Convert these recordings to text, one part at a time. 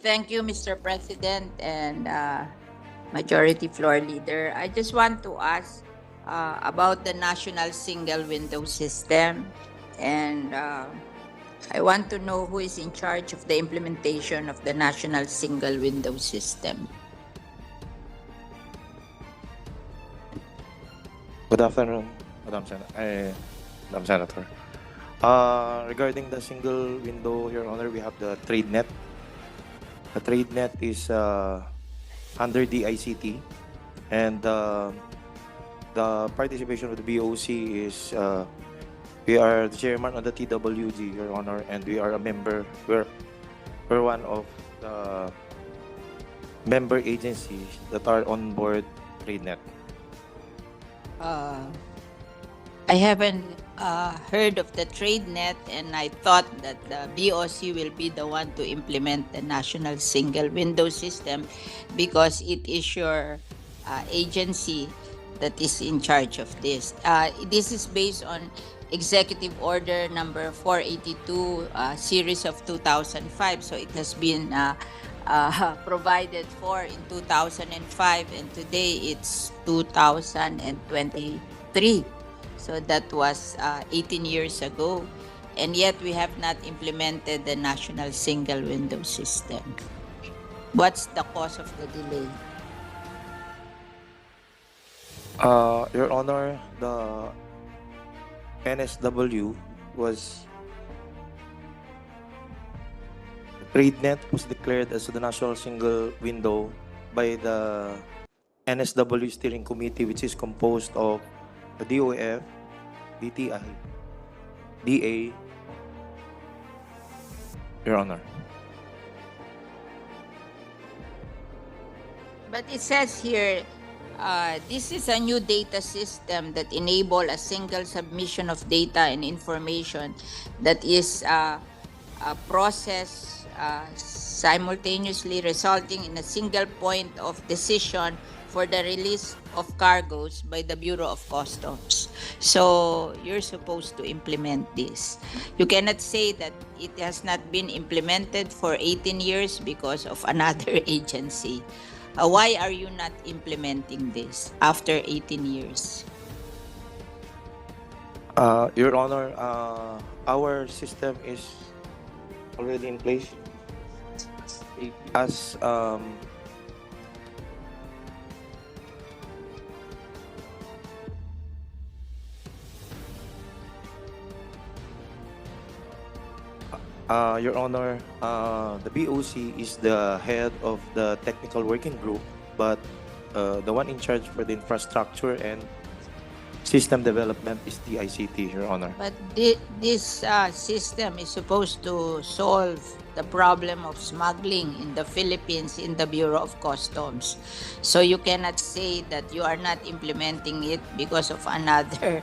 Thank you, Mr. President and Majority Floor Leader. I just want to ask about the National Single Window System, and I want to know who is in charge of the implementation of the National Single Window System. Good afternoon, Madam Senator. Regarding the single window, Your Honor, we have the trade net. The trade net is under the ICT, and the participation of the BOC is we are the chairman of the TWG, Your Honor, and we are a member. We're one of the member agencies that are on board TradeNet. Uh, I haven't heard of the TradeNet, and I thought that the BOC will be the one to implement the National Single Window System because it is your agency that is in charge of this. This is based on Executive Order number 482, series of 2005. So it has been provided for in 2005, and today it's 2023. So that was 18 years ago. And yet we have not implemented the National Single Window System. What's the cause of the delay? Your Honor, the NSW was TradeNet was declared as the national single window by the NSW Steering Committee, which is composed of the DOF, DTI, DA, Your Honor. But it says here, this is a new data system that enable a single submission of data and information that is processed simultaneously, resulting in a single point of decision for the release of cargoes by the Bureau of Customs. So you're supposed to implement this. You cannot say that it has not been implemented for 18 years because of another agency. Why are you not implementing this after 18 years? Your Honor, our system is already in place as Your Honor, the BOC is the head of the technical working group, but the one in charge for the infrastructure and system development is the ICT, Your Honor. But this system is supposed to solve the problem of smuggling in the Philippines in the Bureau of Customs. So you cannot say that you are not implementing it because of another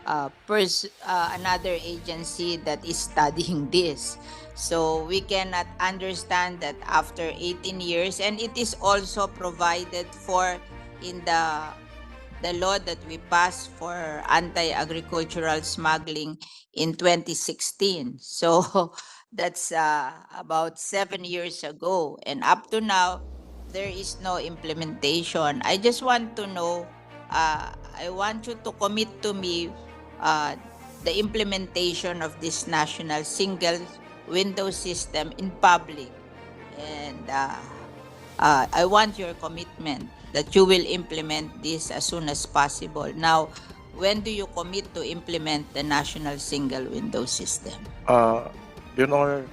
another agency that is studying this. So we cannot understand that after 18 years, and it is also provided for in the law that we passed for anti-agricultural smuggling in 2016. So that's about 7 years ago. And up to now, there is no implementation. I just want to know, I want you to commit to me the implementation of this national single window system in public. And I want your commitment that you will implement this as soon as possible. Now, when do you commit to implement the national single window system? Your Honor,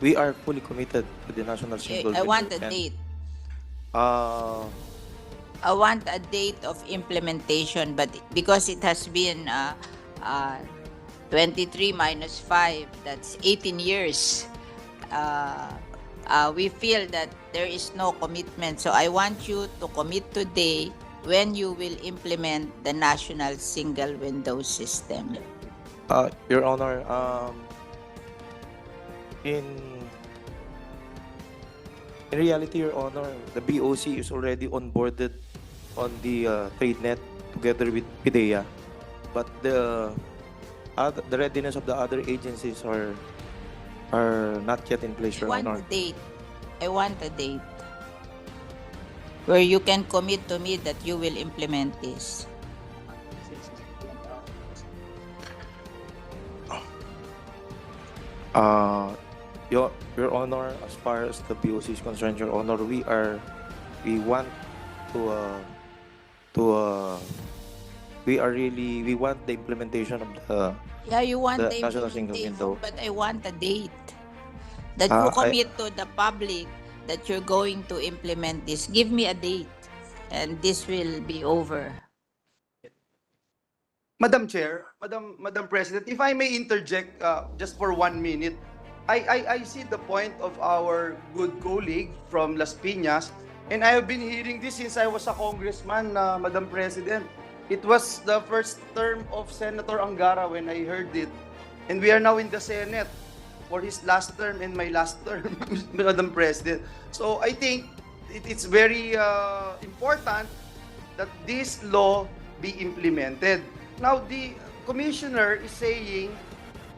we are fully committed to the national single I window. want a date. I want a date of implementation, but because it has been 23 minus 5, that's 18 years. We feel that there is no commitment. So I want you to commit today when you will implement the national single window system. Your Honor, in reality, Your Honor, the BOC is already onboarded on the TradeNet together with PIDEA, but the readiness of the other agencies are are not yet in place, I Your want Honor. a date. I want a date where you can commit to me that you will implement this. Uh, Your Honor, as far as the BOC is concerned, Your Honor, we want to to we want the implementation of Yeah, you want the the national single window. implementation, but I want a date that you I commit to the public that you're going to implement this. Give me a date, and this will be over. Madam Chair, Madam President, if I may interject just for 1 minute, I see the point of our good colleague from Las Piñas, and I have been hearing this since I was a congressman, Madam President. It was the first term of Senator Angara when I heard it, and we are now in the Senate for his last term and my last term, Madam President. So I think it's very important that this law be implemented. Now, the commissioner is saying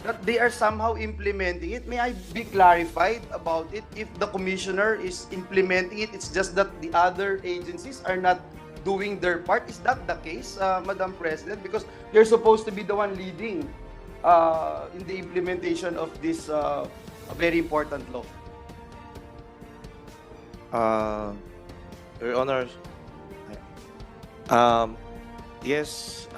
that they are somehow implementing it. May I be clarified about it? If the commissioner is implementing it, it's just that the other agencies are not doing their part. Is that the case, Madam President? Because you're supposed to be the one leading in the implementation of this very important law. Your Honor, yes,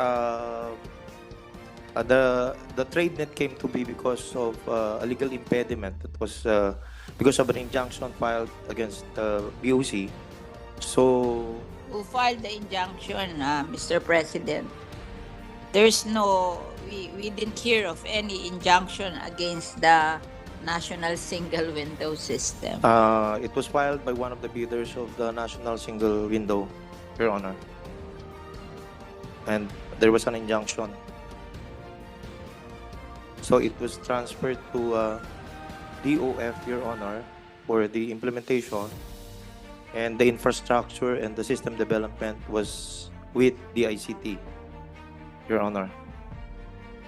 the trade net came to be because of a legal impediment. That was because of an injunction filed against BOC. So Who filed the injunction, Mr. President? There's no, we didn't hear of any injunction against the national single window system. it was filed by one of the bidders of the national single window, Your Honor. And there was an injunction. So it was transferred to DOF, Your Honor, for the implementation, and the infrastructure and the system development was with the ICT, Your Honor.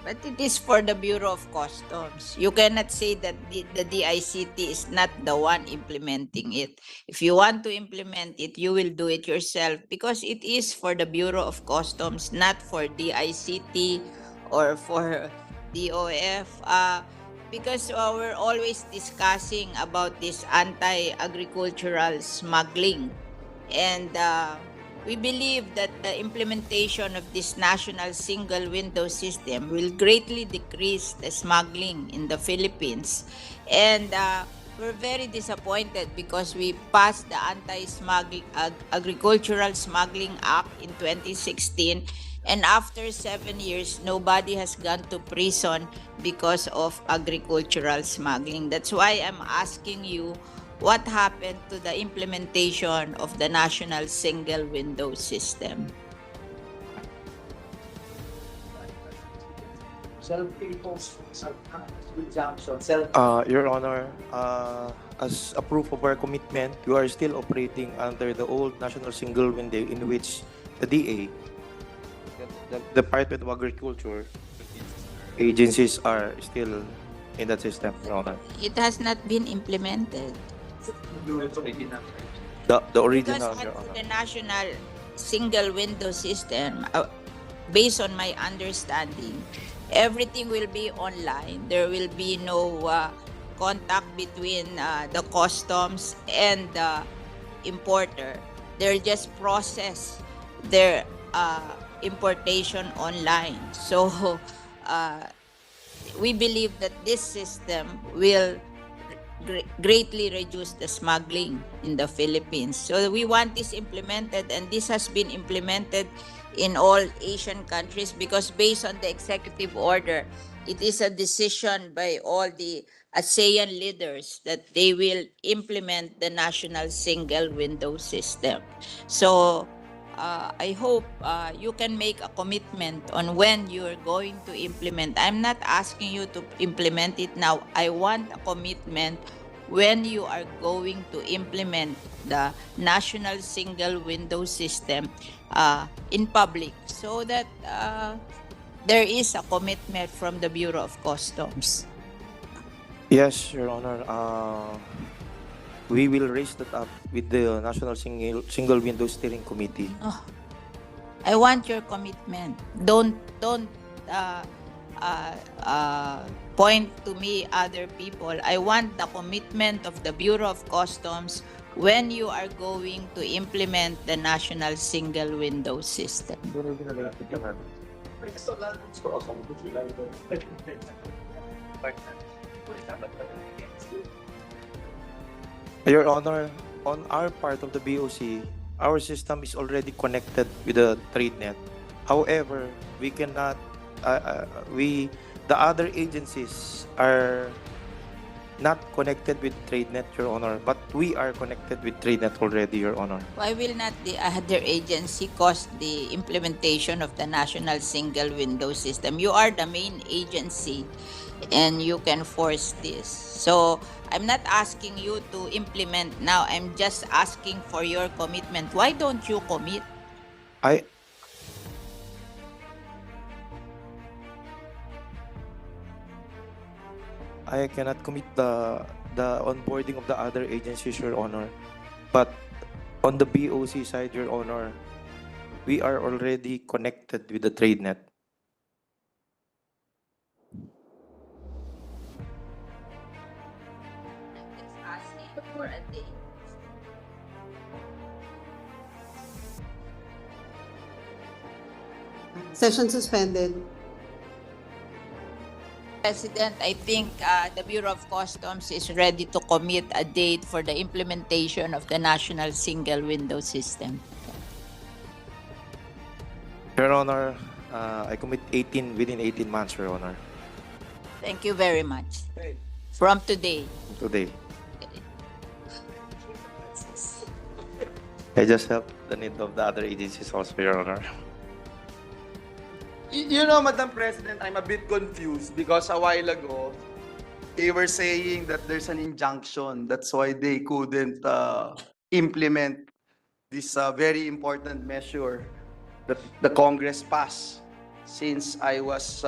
But it is for the Bureau of Customs. You cannot say that the DICT is not the one implementing it. If you want to implement it, you will do it yourself because it is for the Bureau of Customs, not for DICT or for DOF. Because we're always discussing about this anti-agricultural smuggling. And we believe that the implementation of this national single window system will greatly decrease the smuggling in the Philippines. And we're very disappointed because we passed the Agricultural Smuggling Act in 2016. And after 7 years, nobody has gone to prison because of agricultural smuggling. That's why I'm asking you, what happened to the implementation of the national single window system? Your Honor, as a proof of our commitment, we are still operating under the old national single window in which the DA, the Department of Agriculture, agencies are still in that system, Your Honor. It has not been implemented. The original, Because Your under Honor. the national single window system, based on my understanding, everything will be online. There will be no contact between the customs and the importer. They'll just process their importation online. So we believe that this system will greatly reduce the smuggling in the Philippines. So we want this implemented, and this has been implemented in all Asian countries because based on the executive order, it is a decision by all the ASEAN leaders that they will implement the national single window system. So I hope you can make a commitment on when you're going to implement. I'm not asking you to implement it now. I want a commitment when you are going to implement the national single window system in public so that there is a commitment from the Bureau of Customs. Yes, Your Honor. We will raise that up with the National Single Window Steering Committee. Oh, I want your commitment. Don't uh, point to me other people. I want the commitment of the Bureau of Customs when you are going to implement the national single window system. Your Honor, on our part of the BOC, our system is already connected with the TradeNet. However, we cannot, the other agencies are not connected with TradeNet, Your Honor, but we are connected with TradeNet already, Your Honor. Why will not the other agency cost the implementation of the national single window system? You are the main agency and you can force this. So I'm not asking you to implement now. I'm just asking for your commitment. Why don't you commit? I cannot commit the onboarding of the other agencies, Your Honor. But on the BOC side, Your Honor, we are already connected with the TradeNet. I'm just asking for a day. Session suspended. President, I think the Bureau of Customs is ready to commit a date for the implementation of the national single window system. Your Honor, I commit within 18 months, Your Honor. Thank you very much. From today. Today. I just help the need of the other agencies also, Your Honor. You know, Madam President, I'm a bit confused because a while ago, they were saying that there's an injunction. That's why they couldn't implement this very important measure that the Congress passed since I was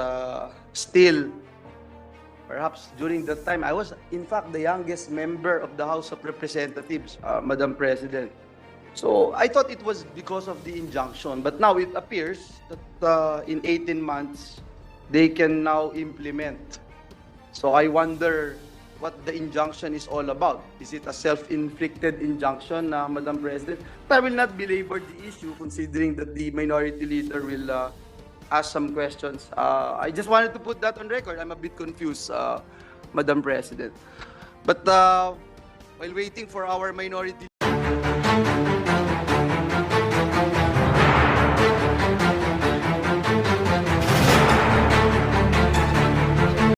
still, perhaps during that time, I was in fact the youngest member of the House of Representatives, Madam President. So I thought it was because of the injunction, but now it appears that in 18 months, they can now implement. So I wonder what the injunction is all about. Is it a self-inflicted injunction, Madam President? But I will not belabor the issue considering that the minority leader will ask some questions. I just wanted to put that on record. I'm a bit confused, Madam President. But while waiting for our minority